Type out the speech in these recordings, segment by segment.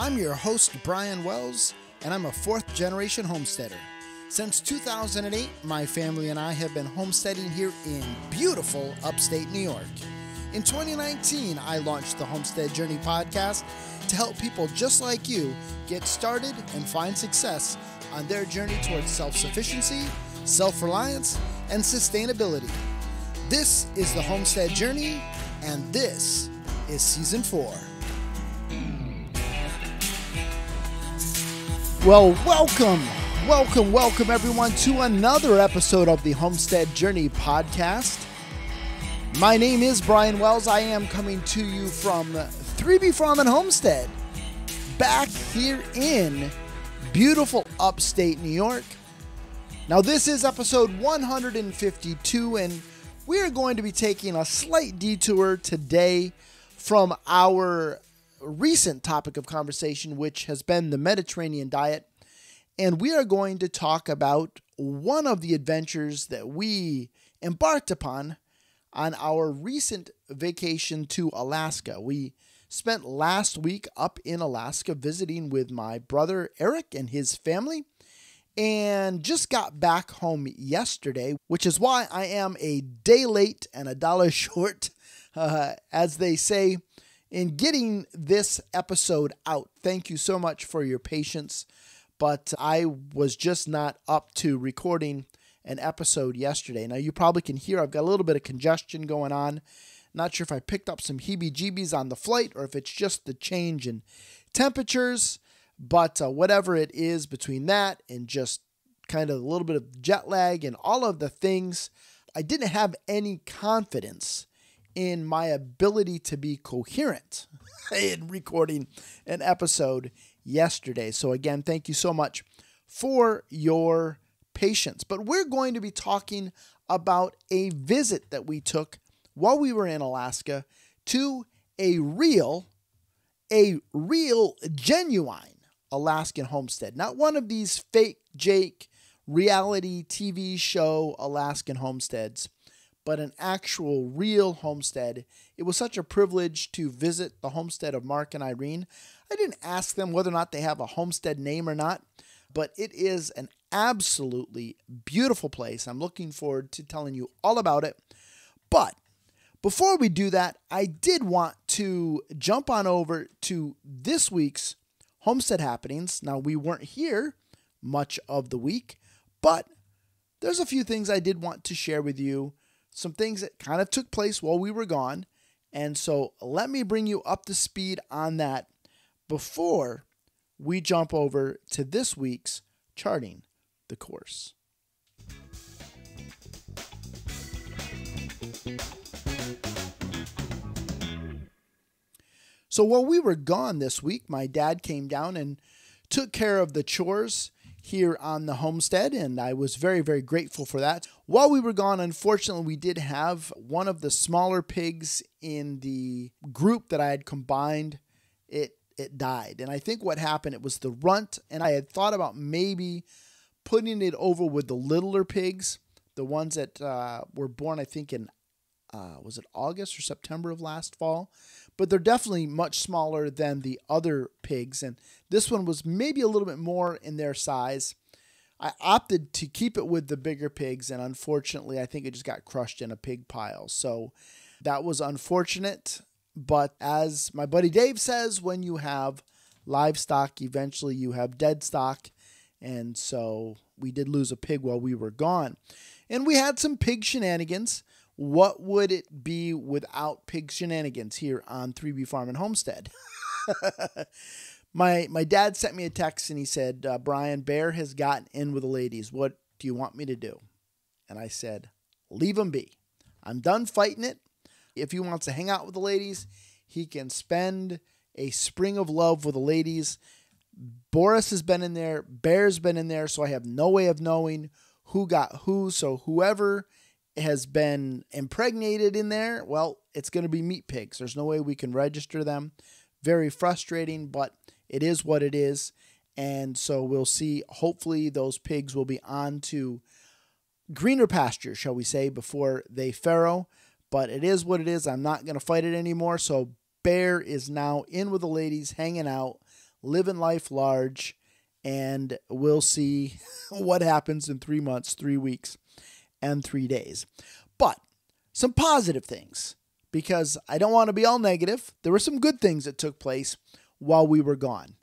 I'm your host, Brian Wells, and I'm a fourth-generation homesteader. Since 2008, my family and I have been homesteading here in beautiful upstate New York. In 2019, I launched the Homestead Journey podcast to help people just like you get started and find success on their journey towards self-sufficiency, self-reliance, and sustainability. This is the Homestead Journey, and this is Season 4. Well, welcome everyone to another episode of the Homestead Journey podcast. My name is Brian Wells. I am coming to you from 3B Farm and Homestead, back here in beautiful upstate New York. Now, this is episode 152, and we are going to be taking a slight detour today from our recent topic of conversation, which has been the Mediterranean diet. And we are going to talk about one of the adventures that we embarked upon on our recent vacation to Alaska. We spent last week up in Alaska visiting with my brother Eric and his family, and just got back home yesterday, which is why I am a day late and a dollar short, as they say, in getting this episode out. Thank you so much for your patience, but I was just not up to recording an episode yesterday. Now, you probably can hear I've got a little bit of congestion going on. Not sure if I picked up some heebie-jeebies on the flight or if it's just the change in temperatures, but whatever it is between that and just kind of a little bit of jet lag and all of the things, I didn't have any confidence in my ability to be coherent in recording an episode yesterday. So again, thank you so much for your patience. But we're going to be talking about a visit that we took while we were in Alaska to a real, genuine Alaskan homestead. Not one of these fake Jake reality TV show Alaskan homesteads, but an actual real homestead. It was such a privilege to visit the homestead of Mark and Irene. I didn't ask them whether or not they have a homestead name or not, but it is an absolutely beautiful place. I'm looking forward to telling you all about it. But before we do that, I did want to jump on over to this week's homestead happenings. Now, we weren't here much of the week, but there's a few things I did want to share with you. Some things that kind of took place while we were gone. And so let me bring you up to speed on that before we jump over to this week's Charting the Course. So while we were gone this week, my dad came down and took care of the chores here on the homestead, and I was very, very grateful for that. While we were gone, unfortunately, we did have one of the smaller pigs in the group that I had combined. It died, and I think what happened, it was the runt, and I had thought about maybe putting it over with the littler pigs, the ones that were born, I think, in was it August or September of last fall? But they're definitely much smaller than the other pigs, and this one was maybe a little bit more in their size. I opted to keep it with the bigger pigs, and unfortunately, I think it just got crushed in a pig pile. So that was unfortunate, but as my buddy Dave says, when you have livestock, eventually you have dead stock, and so we did lose a pig while we were gone. And we had some pig shenanigans. What would it be without pig shenanigans here on 3B Farm and Homestead? My dad sent me a text and he said, Brian, Bear has gotten in with the ladies. What do you want me to do? And I said, leave him be. I'm done fighting it. If he wants to hang out with the ladies, he can spend a spring of love with the ladies. Boris has been in there. Bear's been in there. So I have no way of knowing who got who. So whoever has been impregnated in there, well, it's going to be meat pigs. There's no way we can register them. Very frustrating, but it is what it is. And so we'll see. Hopefully those pigs will be on to greener pasture, shall we say, before they farrow. But it is what it is. I'm not going to fight it anymore. So Bear is now in with the ladies, hanging out, living life large, and we'll see what happens in 3 months, 3 weeks, and 3 days. But some positive things, because I don't want to be all negative. There were some good things that took place while we were gone.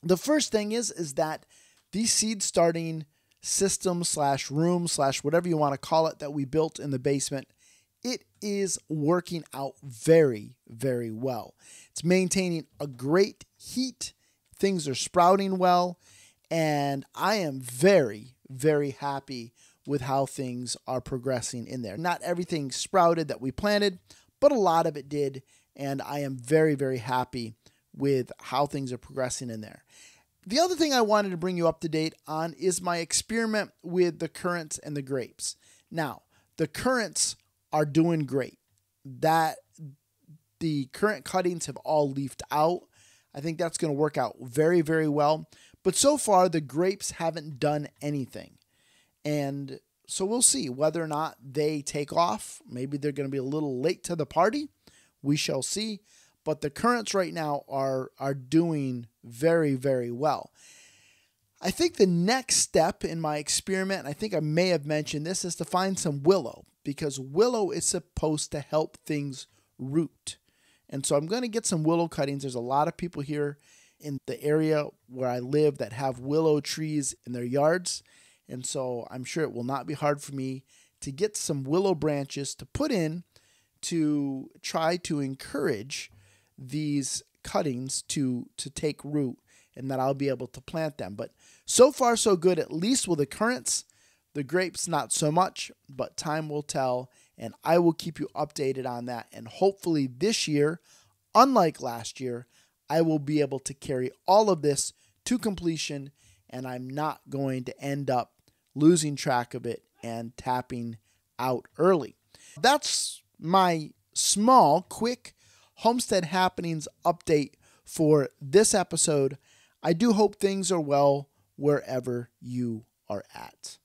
The first thing is that the seed starting system / room / whatever you want to call it that we built in the basement, it is working out very, very well. It's maintaining a great heat. Things are sprouting well, and I am very, very happy with how things are progressing in there. Not everything sprouted that we planted, but a lot of it did, and I am very, very happy with how things are progressing in there. The other thing I wanted to bring you up to date on is my experiment with the currants and the grapes. Now, the currants are doing great. The currant cuttings have all leafed out. I think that's going to work out very, very well. But so far, the grapes haven't done anything. And so we'll see whether or not they take off. Maybe they're going to be a little late to the party. We shall see. But the currants right now are doing very, very well. I think the next step in my experiment, and I think I may have mentioned this, is to find some willow, because willow is supposed to help things root. And so I'm going to get some willow cuttings. There's a lot of people here in the area where I live that have willow trees in their yards. And so I'm sure it will not be hard for me to get some willow branches to put in to try to encourage these cuttings to take root, and that I'll be able to plant them. But so far so good, at least with the currants. The grapes not so much, but time will tell, and I will keep you updated on that. And hopefully this year, unlike last year, I will be able to carry all of this to completion, and I'm not going to end up losing track of it and tapping out early. That's my small, quick Homestead Happenings update for this episode. I do hope things are well wherever you are at.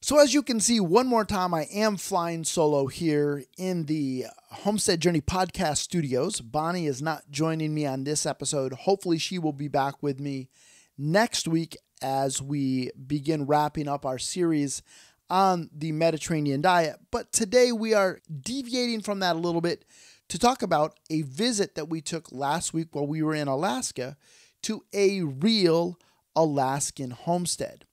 So as you can see, one more time, I am flying solo here in the Homestead Journey podcast studios. Bonnie is not joining me on this episode. Hopefully she will be back with me next week as we begin wrapping up our series on the Mediterranean diet. But today we are deviating from that a little bit to talk about a visit that we took last week while we were in Alaska to a real Alaskan homestead.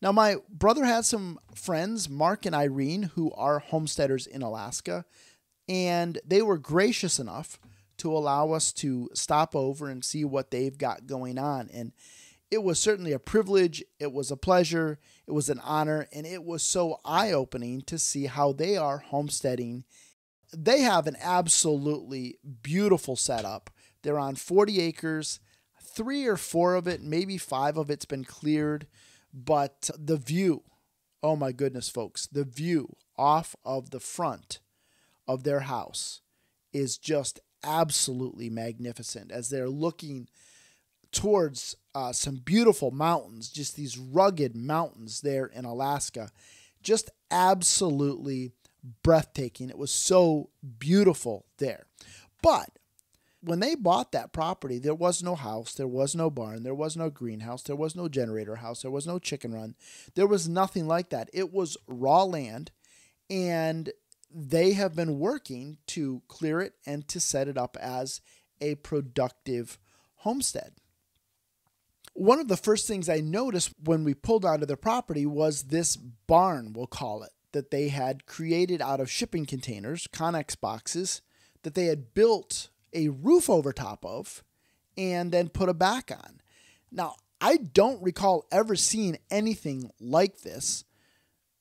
Now, my brother has some friends, Mark and Irene, who are homesteaders in Alaska, and they were gracious enough to allow us to stop over and see what they've got going on. And it was certainly a privilege, it was a pleasure, it was an honor, and it was so eye-opening to see how they are homesteading. They have an absolutely beautiful setup. They're on 40 acres, 3 or 4 of it, maybe 5 of it's been cleared, but the view, oh my goodness, folks, the view off of the front of their house is just absolutely magnificent as they're looking towards some beautiful mountains, just these rugged mountains there in Alaska, just absolutely breathtaking. It was so beautiful there. But when they bought that property, there was no house, there was no barn, there was no greenhouse, there was no generator house, there was no chicken run. There was nothing like that. It was raw land, and they have been working to clear it and to set it up as a productive homestead. One of the first things I noticed when we pulled onto their property was this barn, we'll call it, that they had created out of shipping containers, Connex boxes, that they had built a roof over top of and then put a back on. Now, I don't recall ever seeing anything like this.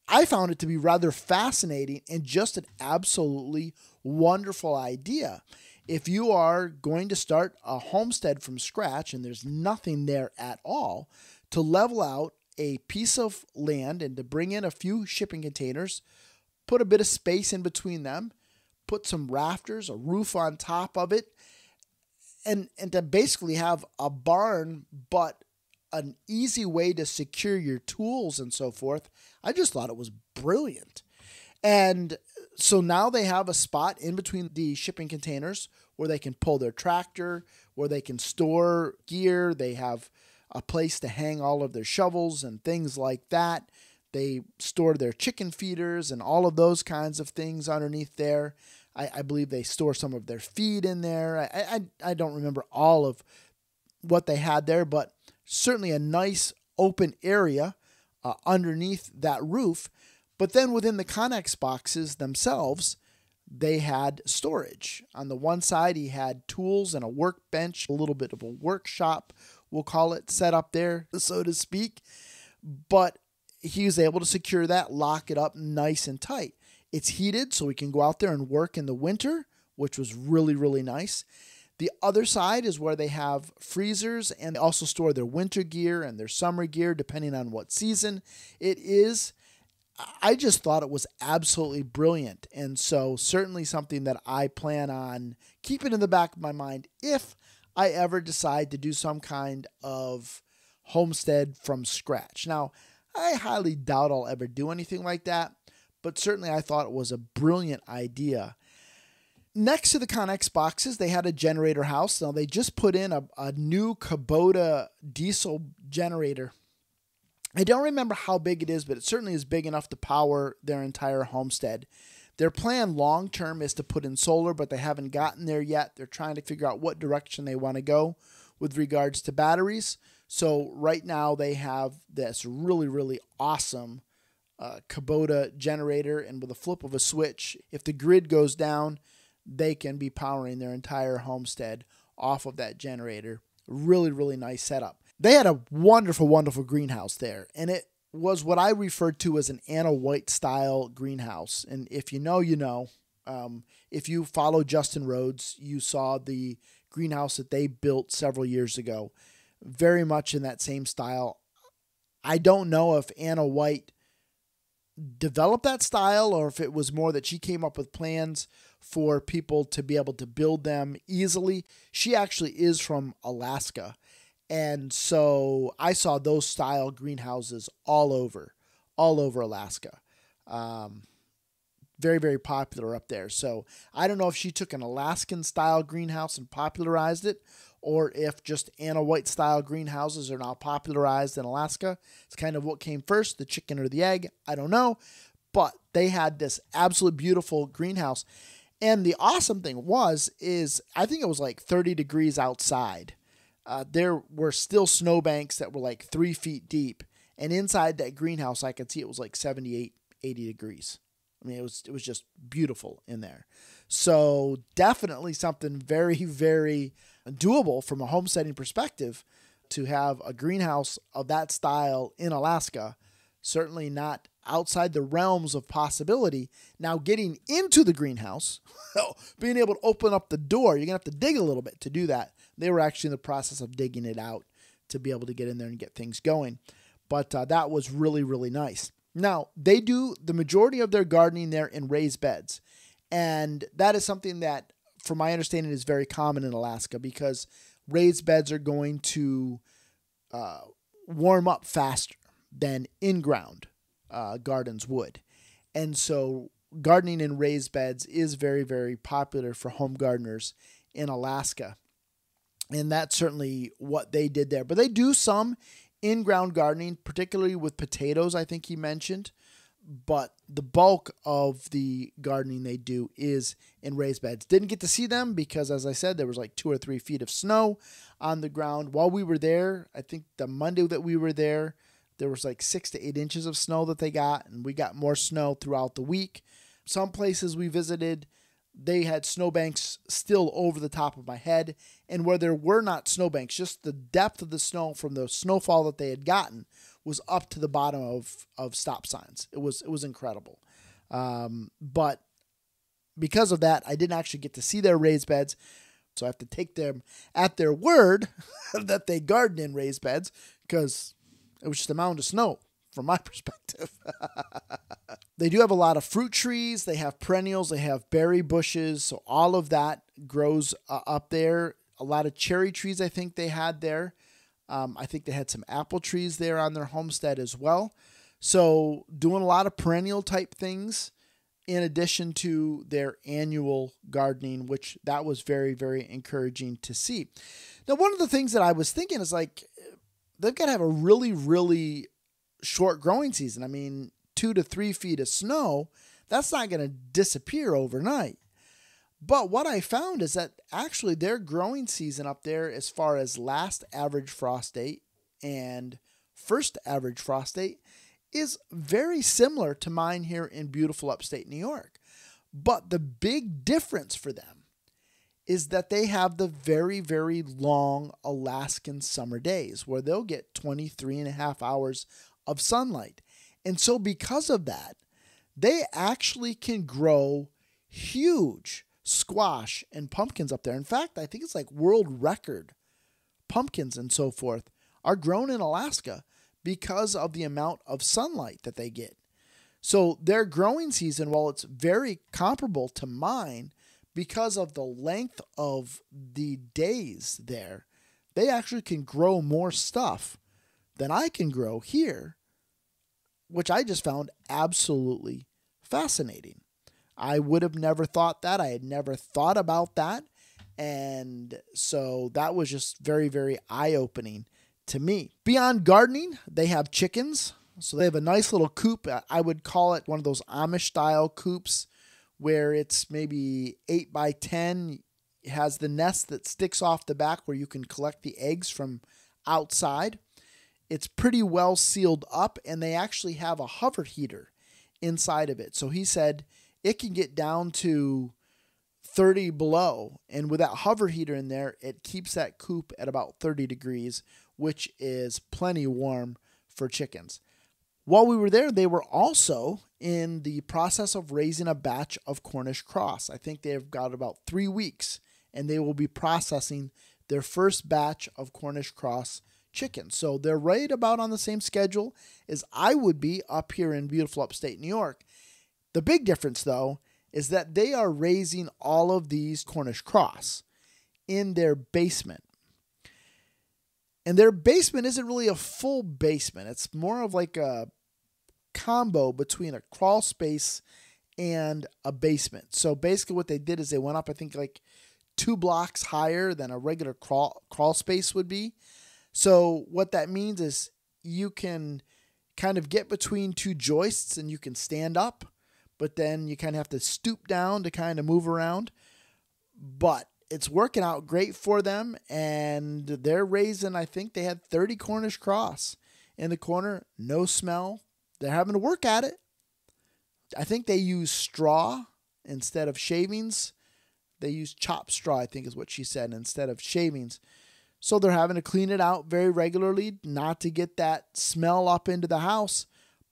I found it to be rather fascinating and just an absolutely wonderful idea. If you are going to start a homestead from scratch and there's nothing there at all, to level out a piece of land and to bring in a few shipping containers, put a bit of space in between them, put some rafters, a roof on top of it, and to basically have a barn, but an easy way to secure your tools and so forth. I just thought it was brilliant. And So now they have a spot in between the shipping containers where they can pull their tractor, where they can store gear. They have a place to hang all of their shovels and things like that. They store their chicken feeders and all of those kinds of things underneath there. I believe they store some of their feed in there. I don't remember all of what they had there, but certainly a nice open area underneath that roof. But then within the Connex boxes themselves, they had storage. On the one side, he had tools and a workbench, a little bit of a workshop, we'll call it, set up there, so to speak. But he was able to secure that, lock it up nice and tight. It's heated, so we can go out there and work in the winter, which was really, really nice. The other side is where they have freezers, and they also store their winter gear and their summer gear, depending on what season it is. I just thought it was absolutely brilliant. And so certainly something that I plan on keeping in the back of my mind if I ever decide to do some kind of homestead from scratch. Now, I highly doubt I'll ever do anything like that, but certainly I thought it was a brilliant idea. Next to the Connex boxes, they had a generator house. Now, they just put in a new Kubota diesel generator. I don't remember how big it is, but it certainly is big enough to power their entire homestead. Their plan long-term is to put in solar, but they haven't gotten there yet. They're trying to figure out what direction they want to go with regards to batteries. So right now they have this really, really awesome Kubota generator, and with a flip of a switch, if the grid goes down, they can be powering their entire homestead off of that generator. Really, really nice setup. They had a wonderful, wonderful greenhouse there, and it was what I referred to as an Anna White style greenhouse. And if you know, you know. If you follow Justin Rhodes, you saw the greenhouse that they built several years ago, very much in that same style. I don't know if Anna White developed that style or if it was more that she came up with plans for people to be able to build them easily. She actually is from Alaska. And so I saw those style greenhouses all over Alaska. Very, very popular up there. So I don't know if she took an Alaskan style greenhouse and popularized it, or if just Anna White style greenhouses are now popularized in Alaska. It's kind of what came first, the chicken or the egg. I don't know. But they had this absolute beautiful greenhouse. And the awesome thing is I think it was like 30 degrees outside. There were still snowbanks that were like 3 feet deep. And inside that greenhouse, I could see it was like 78, 80 degrees. I mean, it was just beautiful in there. So definitely something very, very doable from a homesteading perspective to have a greenhouse of that style in Alaska. Certainly not outside the realms of possibility. Now, getting into the greenhouse, being able to open up the door, you're going to have to dig a little bit to do that. They were actually in the process of digging it out to be able to get in there and get things going. But that was really, really nice. Now, they do the majority of their gardening there in raised beds. And that is something that, from my understanding, is very common in Alaska because raised beds are going to warm up faster than in-ground gardens would. And so gardening in raised beds is very, very popular for home gardeners in Alaska. And that's certainly what they did there. But they do some in-ground gardening, particularly with potatoes, I think he mentioned. But the bulk of the gardening they do is in raised beds. Didn't get to see them because, as I said, there was like 2 or 3 feet of snow on the ground. While we were there, I think the Monday that we were there was like 6 to 8 inches of snow that they got, and we got more snow throughout the week. Some places we visited, they had snowbanks still over the top of my head, and where there were not snowbanks, just the depth of the snow from the snowfall that they had gotten was up to the bottom of stop signs. It was incredible. But because of that, I didn't actually get to see their raised beds, so I have to take them at their word that they garden in raised beds because it was just a mound of snow from my perspective. They do have a lot of fruit trees. They have perennials. They have berry bushes. So all of that grows up there. A lot of cherry trees I think they had there. I think they had some apple trees there on their homestead as well. So doing a lot of perennial type things in addition to their annual gardening, which that was very, very encouraging to see. Now, one of the things that I was thinking is like, they've got to have a really, really short growing season. I mean, 2 to 3 feet of snow, that's not going to disappear overnight. But what I found is that actually their growing season up there, as far as last average frost date and first average frost date, is very similar to mine here in beautiful upstate New York. But the big difference for them is that they have the very, very long Alaskan summer days where they'll get 23 and a half hours of sunlight. And so because of that, they actually can grow huge squash and pumpkins up there. In fact, I think it's like world record pumpkins and so forth are grown in Alaska because of the amount of sunlight that they get. So their growing season, while it's very comparable to mine, because of the length of the days there, they actually can grow more stuff than I can grow here, which I just found absolutely fascinating. I would have never thought that. I had never thought about that. And so that was just very, very eye-opening to me. Beyond gardening, they have chickens. So they have a nice little coop. I would call it one of those Amish-style coops where it's maybe 8 by 10. It has the nest that sticks off the back where you can collect the eggs from outside. It's pretty well sealed up, and they actually have a hover heater inside of it. So he said it can get down to 30 below, and with that hover heater in there, it keeps that coop at about 30 degrees, which is plenty warm for chickens. While we were there, they were also in the process of raising a batch of Cornish cross. I think they've got about 3 weeks, and they will be processing their first batch of Cornish cross chickens. So they're right about on the same schedule as I would be up here in beautiful upstate New York. The big difference, though, is that they are raising all of these Cornish cross in their basement. And their basement isn't really a full basement. It's more of like a combo between a crawl space and a basement. So basically what they did is they went up, I think, like 2 blocks higher than a regular crawl space would be. So what that means is you can kind of get between 2 joists and you can stand up, but then you kind of have to stoop down to kind of move around. But it's working out great for them, and they're raising, I think they had 30 Cornish cross in the corner, no smell. They're having to work at it. I think they use straw instead of shavings. They use chopped straw, I think is what she said, instead of shavings. So they're having to clean it out very regularly, not to get that smell up into the house,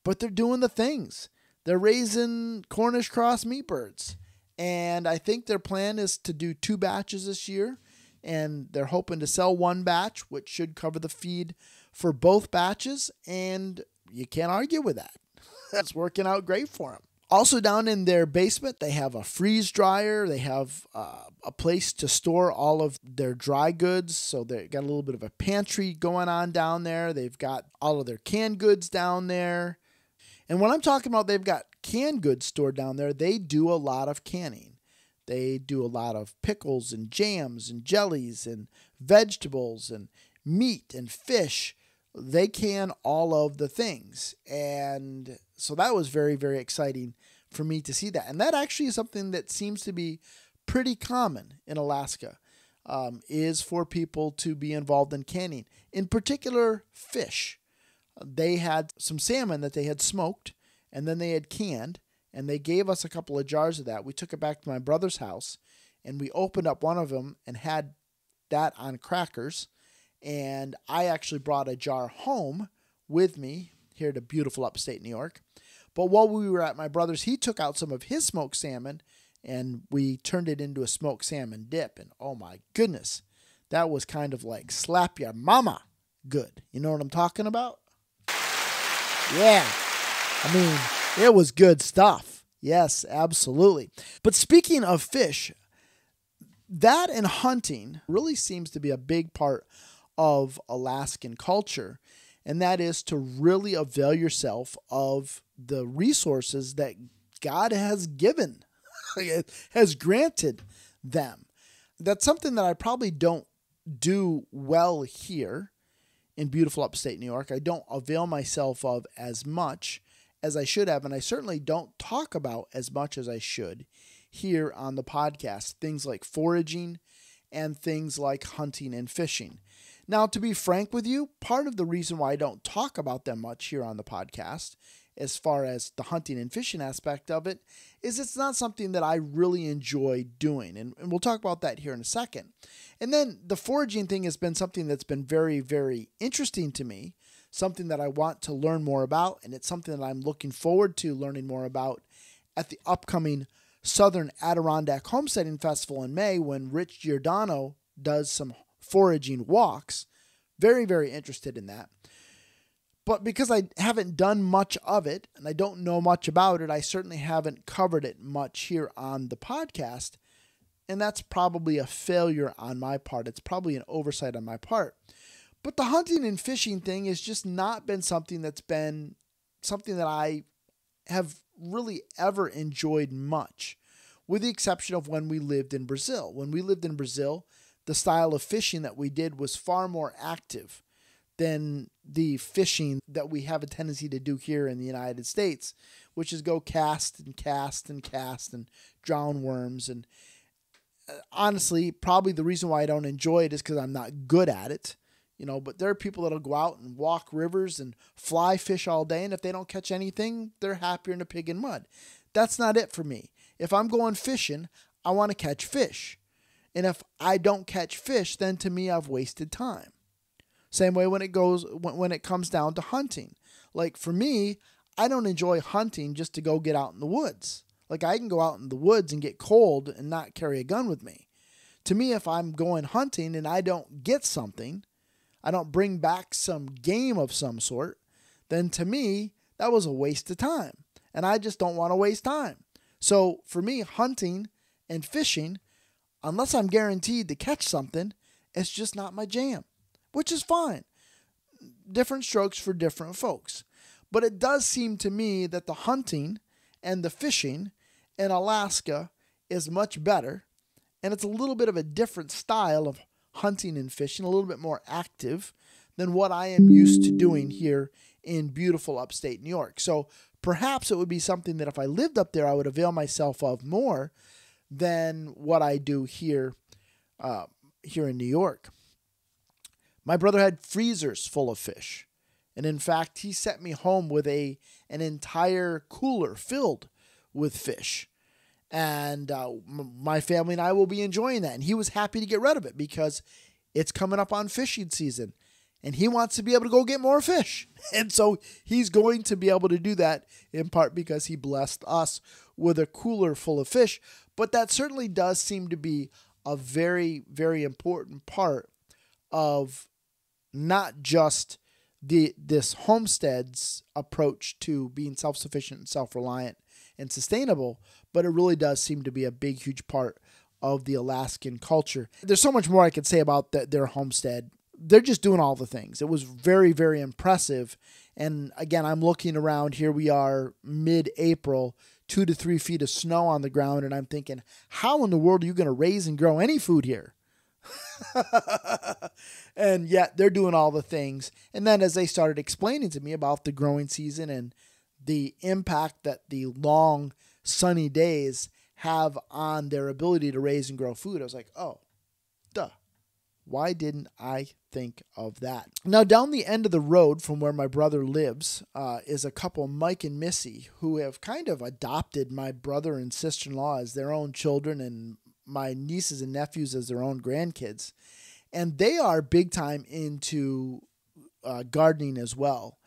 but they're doing the things. They're raising Cornish cross meat birds. And I think their plan is to do 2 batches this year. And they're hoping to sell 1 batch, which should cover the feed for both batches. And you can't argue with that. That's working out great for them. Also down in their basement, they have a freeze dryer. They have a place to store all of their dry goods. So they've got a little bit of a pantry going on down there. They've got all of their canned goods down there. And when I'm talking about they've got canned goods stored down there, they do a lot of canning. They do a lot of pickles and jams and jellies and vegetables and meat and fish. They can all of the things. And so that was very, very exciting for me to see that. And that actually is something that seems to be pretty common in Alaska, is for people to be involved in canning. In particular, fish. They had some salmon that they had smoked, and then they had canned, and they gave us a couple of jars of that. We took it back to my brother's house, and we opened up one of them and had that on crackers. And I actually brought a jar home with me here to beautiful upstate New York. But while we were at my brother's, he took out some of his smoked salmon, and we turned it into a smoked salmon dip. And oh my goodness, that was kind of like slap your mama good. You know what I'm talking about? Yeah. I mean, it was good stuff. Yes, absolutely. But speaking of fish, that and hunting really seems to be a big part of Alaskan culture, and that is to really avail yourself of the resources that God has given, has granted them. That's something that I probably don't do well here in beautiful upstate New York. I don't avail myself of as much as I should have, and I certainly don't talk about as much as I should here on the podcast. Things like foraging and things like hunting and fishing. Now, to be frank with you, part of the reason why I don't talk about them much here on the podcast, as far as the hunting and fishing aspect of it, is it's not something that I really enjoy doing. And we'll talk about that here in a second. And then the foraging thing has been something that's been very, very interesting to me, something that I want to learn more about, and it's something that I'm looking forward to learning more about at the upcoming Southern Adirondack Homesteading Festival in May, when Rich Giordano does some foraging walks. Very, very interested in that. But because I haven't done much of it and I don't know much about it, I certainly haven't covered it much here on the podcast. And that's probably a failure on my part. It's probably an oversight on my part. But the hunting and fishing thing has just not been something that's been something that I have really ever enjoyed much, with the exception of when we lived in Brazil. When we lived in Brazil, the style of fishing that we did was far more active than the fishing that we have a tendency to do here in the United States, which is go cast and cast and cast and drown worms. And honestly, probably the reason why I don't enjoy it is because I'm not good at it. But there are people that'll go out and walk rivers and fly fish all day, and if they don't catch anything, they're happier than a pig in mud. That's not it for me. If I'm going fishing, I want to catch fish. And if I don't catch fish, then to me, I've wasted time. Same way when it comes down to hunting. Like for me, I don't enjoy hunting just to go get out in the woods. Like I can go out in the woods and get cold and not carry a gun with me. To me, if I'm going hunting and I don't get something, I don't bring back some game of some sort, then to me, that was a waste of time. And I just don't want to waste time. So for me, hunting and fishing, unless I'm guaranteed to catch something, it's just not my jam, which is fine. Different strokes for different folks. But it does seem to me that the hunting and the fishing in Alaska is much better. And it's a little bit of a different style of hunting and fishing, a little bit more active than what I am used to doing here in beautiful upstate New York. So perhaps it would be something that if I lived up there, I would avail myself of more than what I do here in New York. My brother had freezers full of fish. And in fact, he sent me home with an entire cooler filled with fish. And my family and I will be enjoying that. And he was happy to get rid of it because it's coming up on fishing season. And he wants to be able to go get more fish. And so he's going to be able to do that in part because he blessed us with a cooler full of fish. But that certainly does seem to be a very, very important part of not just this homestead's approach to being self-sufficient and self-reliant and sustainable, but it really does seem to be a big, huge part of the Alaskan culture. There's so much more I could say about their homestead. They're just doing all the things. It was very, very impressive. And again, I'm looking around. Here we are mid-April, 2 to 3 feet of snow on the ground. And I'm thinking, how in the world are you going to raise and grow any food here? And yet they're doing all the things. And then as they started explaining to me about the growing season and the impact that the long sunny days have on their ability to raise and grow food, I was like, oh, duh. Why didn't I think of that? Now, down the end of the road from where my brother lives is a couple, Mike and Missy, who have kind of adopted my brother and sister-in-law as their own children and my nieces and nephews as their own grandkids. And they are big time into gardening as well.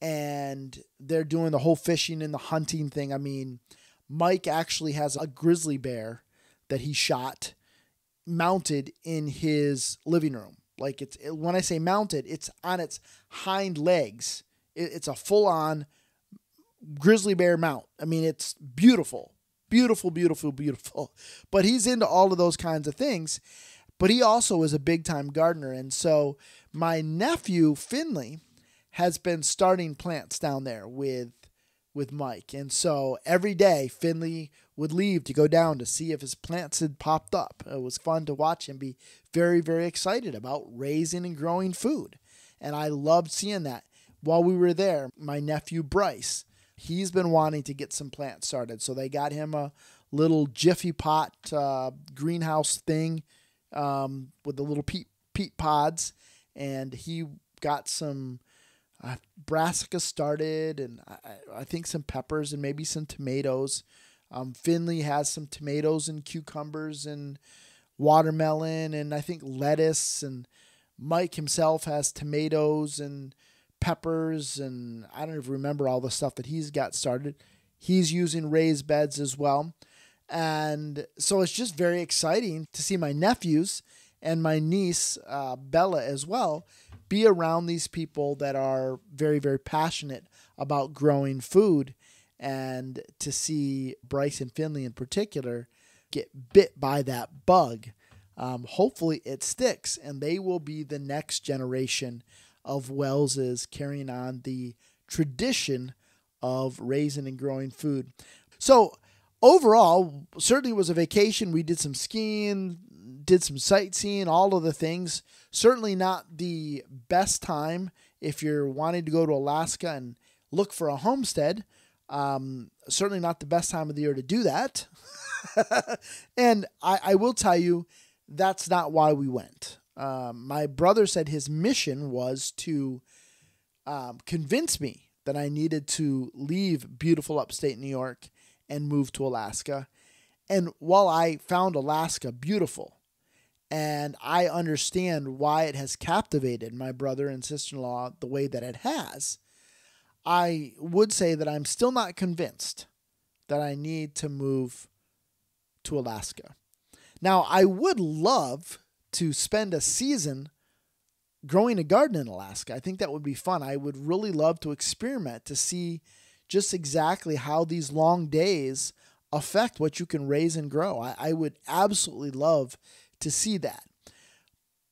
And they're doing the whole fishing and the hunting thing. I mean, Mike actually has a grizzly bear that he shot mounted in his living room. Like when I say mounted, it's on its hind legs. It's a full-on grizzly bear mount. I mean, it's beautiful, beautiful, beautiful, beautiful. But he's into all of those kinds of things. But he also is a big-time gardener. And so my nephew, Finley, has been starting plants down there with with Mike. And so every day Finley would leave to go down to see if his plants had popped up. It was fun to watch him be very, very excited about raising and growing food. And I loved seeing that. While we were there, my nephew Bryce, he's been wanting to get some plants started. So they got him a little Jiffy Pot greenhouse thing with the little peat pods. And he got some brassica started, and I think some peppers and maybe some tomatoes. Finley has some tomatoes and cucumbers and watermelon and I think lettuce, and Mike himself has tomatoes and peppers, and I don't even remember all the stuff that he's got started. He's using raised beds as well. And so it's just very exciting to see my nephews and my niece, Bella, as well, be around these people that are very, very passionate about growing food, and to see Bryce and Finley in particular get bit by that bug. Hopefully it sticks, and they will be the next generation of Wellses carrying on the tradition of raising and growing food. So overall, certainly was a vacation. We did some skiing, did some sightseeing, all of the things. Certainly not the best time if you're wanting to go to Alaska and look for a homestead. Certainly not the best time of the year to do that. And I will tell you, that's not why we went. My brother said his mission was to convince me that I needed to leave beautiful upstate New York and move to Alaska. And while I found Alaska beautiful, and I understand why it has captivated my brother and sister-in-law the way that it has, I would say that I'm still not convinced that I need to move to Alaska. Now, I would love to spend a season growing a garden in Alaska. I think that would be fun. I would really love to experiment to see just exactly how these long days affect what you can raise and grow. I would absolutely love to see that.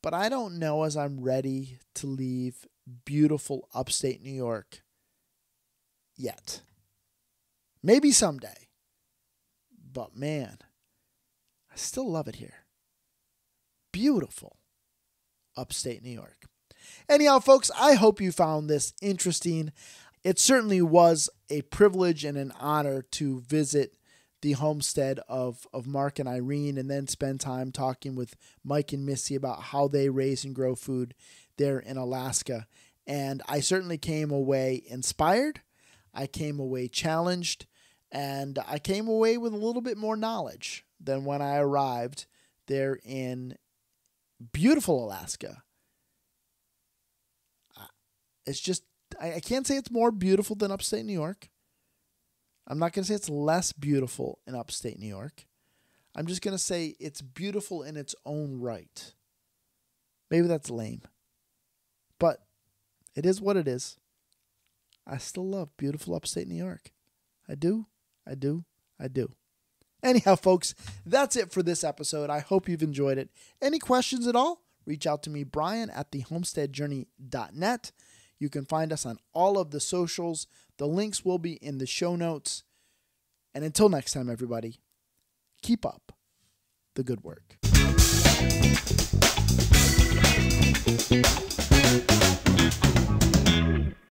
But I don't know as I'm ready to leave beautiful upstate New York yet. Maybe someday. But man, I still love it here. Beautiful upstate New York. Anyhow, folks, I hope you found this interesting. It certainly was a privilege and an honor to visit the homestead of Mark and Irene, and then spend time talking with Mike and Missy about how they raise and grow food there in Alaska. And I certainly came away inspired. I came away challenged, and I came away with a little bit more knowledge than when I arrived there in beautiful Alaska. It's just, I can't say it's more beautiful than upstate New York. I'm not going to say it's less beautiful in upstate New York. I'm just going to say it's beautiful in its own right. Maybe that's lame, but it is what it is. I still love beautiful upstate New York. I do. Anyhow, folks, that's it for this episode. I hope you've enjoyed it. Any questions at all? Reach out to me, Brian, at thehomesteadjourney.net. You can find us on all of the socials. The links will be in the show notes. And until next time, everybody, keep up the good work.